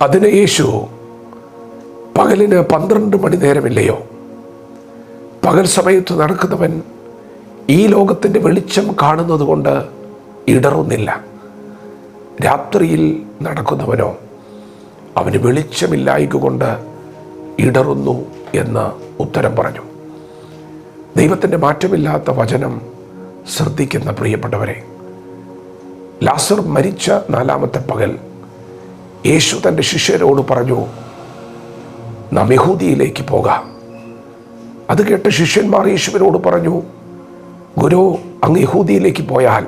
അതിന് യേശു, പകലിന് 12 മണി നേരമില്ലയോ? പകൽ സമയത്ത് നടക്കുന്നവൻ ഈ ലോകത്തിൻ്റെ വെളിച്ചം കാണുന്നത് കൊണ്ട് ഇടറുന്നില്ല. രാത്രിയിൽ നടക്കുന്നവനോ അവന് വെളിച്ചമില്ലായ്കൊണ്ട് ഇടറുന്നു എന്ന് ഉത്തരം പറഞ്ഞു. ദൈവത്തിൻ്റെ മാറ്റമില്ലാത്ത വചനം ശ്രദ്ധിക്കുന്ന പ്രിയപ്പെട്ടവരെ, ലാസർ മരിച്ച 4-ാമത്തെ പകൽ യേശു തൻ്റെ ശിഷ്യരോട് പറഞ്ഞു, നാം യഹൂദിയിലേക്ക് പോകാം. അത് കേട്ട് ശിഷ്യന്മാർ യേശുവിനോട് പറഞ്ഞു, ഗുരു, അങ്ങ് യഹൂദിയിലേക്ക് പോയാൽ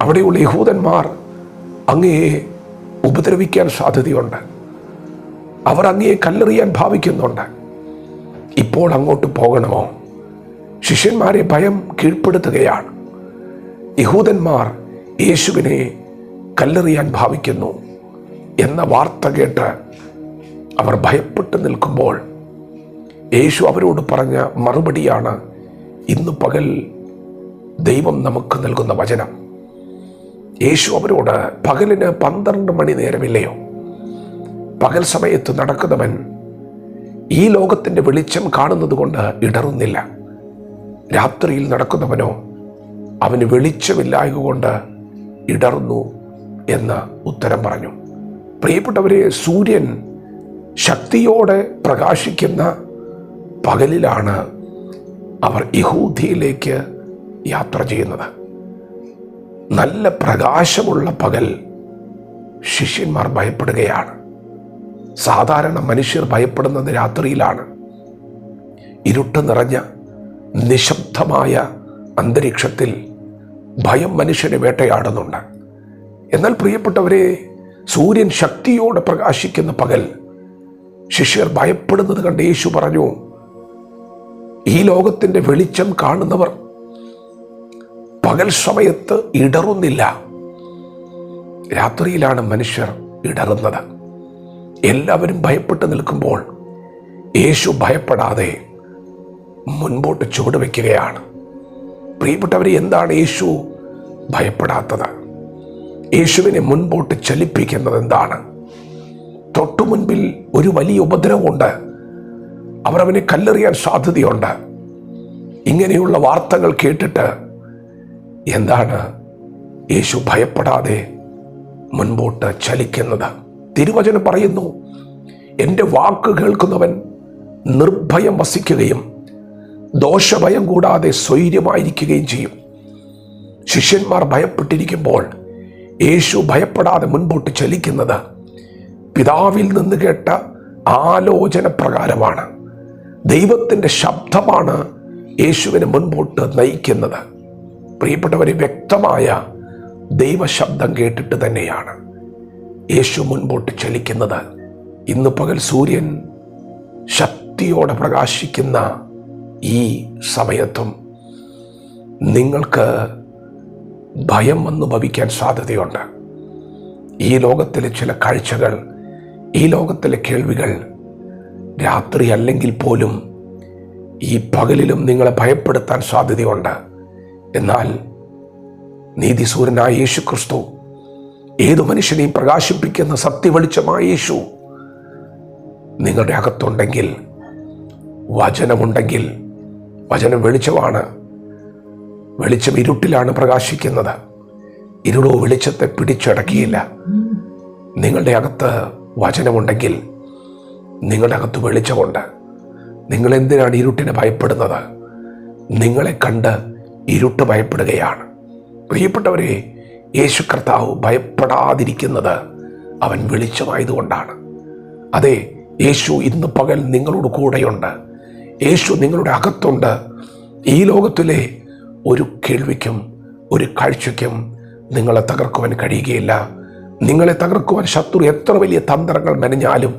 അവിടെയുള്ള യഹൂദന്മാർ അങ്ങയെ ഉപദ്രവിക്കാൻ സാധ്യതയുണ്ട്. അവർ അങ്ങയെ കല്ലെറിയാൻ ഭാവിക്കുന്നുണ്ട്. ഇപ്പോൾ അങ്ങോട്ട് പോകണമോ? ശിഷ്യന്മാരെ ഭയം കീഴ്പ്പെടുത്തുകയാണ്. യഹൂദന്മാർ യേശുവിനെ കല്ലെറിയാൻ ഭാവിക്കുന്നു എന്ന വാർത്ത കേട്ട് അവർ ഭയപ്പെട്ട് നിൽക്കുമ്പോൾ യേശു അവരോട് പറഞ്ഞ മറുപടിയാണ് ഇന്ന് പകൽ ദൈവം നമുക്ക് നൽകുന്ന വചനം. യേശു അവരോട്, പകലിന് 12 മണി നേരമില്ലയോ? പകൽ സമയത്ത് നടക്കുന്നവൻ ഈ ലോകത്തിൻ്റെ വെളിച്ചം കാണുന്നത് കൊണ്ട് ഇടറുന്നില്ല. രാത്രിയിൽ നടക്കുന്നവനോ അവന് വെളിച്ചമില്ലായകൊണ്ട് ഇടറുന്നു എന്ന് ഉത്തരം പറഞ്ഞു. പ്രിയപ്പെട്ടവരെ, സൂര്യൻ ശക്തിയോടെ പ്രകാശിക്കുന്ന പകലിലാണ് അവർ യഹൂദിയിലേക്ക് യാത്ര ചെയ്യുന്നത്. നല്ല പ്രകാശമുള്ള പകൽ ശിഷ്യന്മാർ ഭയപ്പെടുകയാണ്. സാധാരണ മനുഷ്യർ ഭയപ്പെടുന്നത് രാത്രിയിലാണ്. ഇരുട്ട് നിറഞ്ഞ നിശബ്ദമായ അന്തരീക്ഷത്തിൽ ഭയം മനുഷ്യനെ വേട്ടയാടുന്നുണ്ട്. എന്നാൽ പ്രിയപ്പെട്ടവരെ, സൂര്യൻ ശക്തിയോടെ പ്രകാശിക്കുന്ന പകൽ ശിഷ്യർ ഭയപ്പെടുന്നത് കണ്ട് യേശു പറഞ്ഞു, ഈ ലോകത്തിൻ്റെ വെളിച്ചം കാണുന്നവർ പകൽ സമയത്ത് ഇടറുന്നില്ല. രാത്രിയിലാണ് മനുഷ്യർ ഇടറുന്നത്. എല്ലാവരും ഭയപ്പെട്ട് നിൽക്കുമ്പോൾ യേശു ഭയപ്പെടാതെ മുൻപോട്ട് ചുവടുവെക്കുകയാണ്. പ്രിയപ്പെട്ടവരെ, എന്താണ് യേശു ഭയപ്പെടാത്തത്? യേശുവിനെ മുൻപോട്ട് ചലിപ്പിക്കുന്നത് എന്താണ്? തൊട്ടു മുൻപിൽ ഒരു വലിയ ഉപദ്രവമുണ്ട്. അവർ അവനെ കല്ലെറിയാൻ സാധ്യതയുണ്ട്. ഇങ്ങനെയുള്ള വാർത്തകൾ കേട്ടിട്ട് എന്താണ് യേശു ഭയപ്പെടാതെ മുൻപോട്ട് ചലിക്കുന്നത്? തിരുവചനം പറയുന്നു, എൻ്റെ വാക്ക് കേൾക്കുന്നവൻ നിർഭയം വസിക്കുകയും ദോഷഭയം കൂടാതെ സ്വൈര്യമായിരിക്കുകയും ചെയ്യും. ശിഷ്യന്മാർ ഭയപ്പെട്ടിരിക്കുമ്പോൾ യേശു ഭയപ്പെടാതെ മുൻപോട്ട് ചലിക്കുന്നത് പിതാവിൽ നിന്ന് കേട്ട ആലോചന പ്രകാരമാണ്. ദൈവത്തിൻ്റെ ശബ്ദമാണ് യേശുവിനെ മുൻപോട്ട് നയിക്കുന്നത്. പ്രിയപ്പെട്ടവരെ, വ്യക്തമായ ദൈവശബ്ദം കേട്ടിട്ട് തന്നെയാണ് യേശു മുൻപോട്ട് ചലിക്കുന്നത്. ഇന്ന് പകൽ സൂര്യൻ ശക്തിയോടെ പ്രകാശിക്കുന്ന ഈ സമയത്തും നിങ്ങൾക്ക് ഭയം വന്നു ഭവിക്കാൻ സാധ്യതയുണ്ട്. ഈ ലോകത്തിലെ ചില കാഴ്ചകൾ, ഈ ലോകത്തിലെ കേൾവികൾ രാത്രി അല്ലെങ്കിൽ പോലും ഈ പകലിലും നിങ്ങളെ ഭയപ്പെടുത്താൻ സാധ്യതയുണ്ട്. എന്നാൽ നീതിസൂര്യനായ യേശു ക്രിസ്തു, ഏതു മനുഷ്യനെയും പ്രകാശിപ്പിക്കുന്ന സത്യവെളിച്ചമായ യേശു നിങ്ങളുടെ അകത്തുണ്ടെങ്കിൽ, വചനമുണ്ടെങ്കിൽ, വചനം വെളിച്ചമാണ്. വെളിച്ചം ഇരുട്ടിലാണ് പ്രകാശിക്കുന്നത്. ഇരുളോ വെളിച്ചത്തെ പിടിച്ചടക്കിയില്ല. നിങ്ങളുടെ അകത്ത് വചനമുണ്ടെങ്കിൽ നിങ്ങളുടെ അകത്ത് വെളിച്ചമുണ്ട്. നിങ്ങൾ എന്തിനാണ് ഇരുട്ടിനെ ഭയപ്പെടുന്നത്? നിങ്ങളെ കണ്ട് ഇരുട്ട് ഭയപ്പെടുകയാണ്. പ്രിയപ്പെട്ടവരെ, യേശു കർത്താവ് ഭയപ്പെടാതിരിക്കുന്നത് അവൻ വെളിച്ചമായതുകൊണ്ടാണ്. അതെ, യേശു ഇന്ന് പകൽ നിങ്ങളോട് കൂടെയുണ്ട്. യേശു നിങ്ങളുടെ അകത്തുണ്ട്. ഈ ലോകത്തിലെ ഒരു കേൾവിക്കും ഒരു കാഴ്ചയ്ക്കും നിങ്ങളെ തകർക്കുവാൻ കഴിയുകയില്ല. നിങ്ങളെ തകർക്കുവാൻ ശത്രു എത്ര വലിയ തന്ത്രങ്ങൾ മെനഞ്ഞാലും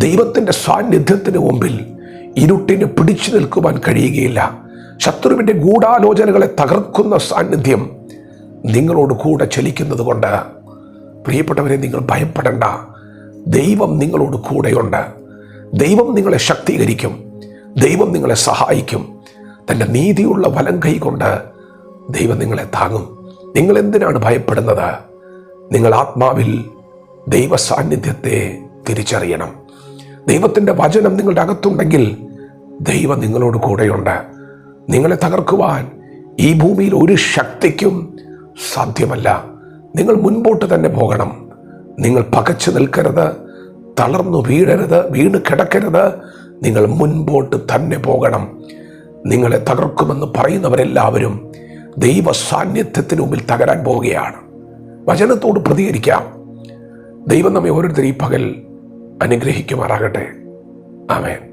ദൈവത്തിൻ്റെ സാന്നിധ്യത്തിന് മുമ്പിൽ ഇരുട്ടിന് പിടിച്ചു നിൽക്കുവാൻ കഴിയുകയില്ല. ശത്രുവിൻ്റെ ഗൂഢാലോചനകളെ തകർക്കുന്ന സാന്നിധ്യം നിങ്ങളോട് കൂടെ ചലിക്കുന്നത് കൊണ്ട് പ്രിയപ്പെട്ടവരെ, നിങ്ങൾ ഭയപ്പെടേണ്ട. ദൈവം നിങ്ങളോട് കൂടെയുണ്ട്. ദൈവം നിങ്ങളെ ശക്തീകരിക്കും. ദൈവം നിങ്ങളെ സഹായിക്കും. തൻ്റെ നീതിയുള്ള വലം കൈ കൊണ്ട് ദൈവം നിങ്ങളെ താങ്ങും. നിങ്ങൾ എന്തിനാണ് ഭയപ്പെടുന്നത്? നിങ്ങൾ ആത്മാവിൽ ദൈവ സാന്നിധ്യത്തെ തിരിച്ചറിയണം. ദൈവത്തിൻ്റെ വചനം നിങ്ങളുടെ അകത്തുണ്ടെങ്കിൽ ദൈവം നിങ്ങളോട് കൂടെയുണ്ട്. നിങ്ങളെ തകർക്കുവാൻ ഈ ഭൂമിയിൽ ഒരു ശക്തിക്കും സാധ്യമല്ല. നിങ്ങൾ മുൻപോട്ട് തന്നെ പോകണം. നിങ്ങൾ പകച്ചു നിൽക്കരുത്, തളർന്നു വീഴരുത്, വീണ് കിടക്കരുത്. നിങ്ങൾ മുൻപോട്ട് തന്നെ പോകണം. നിങ്ങളെ തകർക്കുമെന്ന് പറയുന്നവരെല്ലാവരും ദൈവ സാന്നിധ്യത്തിന് മുമ്പിൽ തകരാൻ പോവുകയാണ്. വചനത്തോട് പ്രതികരിക്കാം. ദൈവം നമ്മെ ഓരോരുത്തരും ഈ പകൽ അനുഗ്രഹിക്കുമാറാകട്ടെ. ആമേൻ.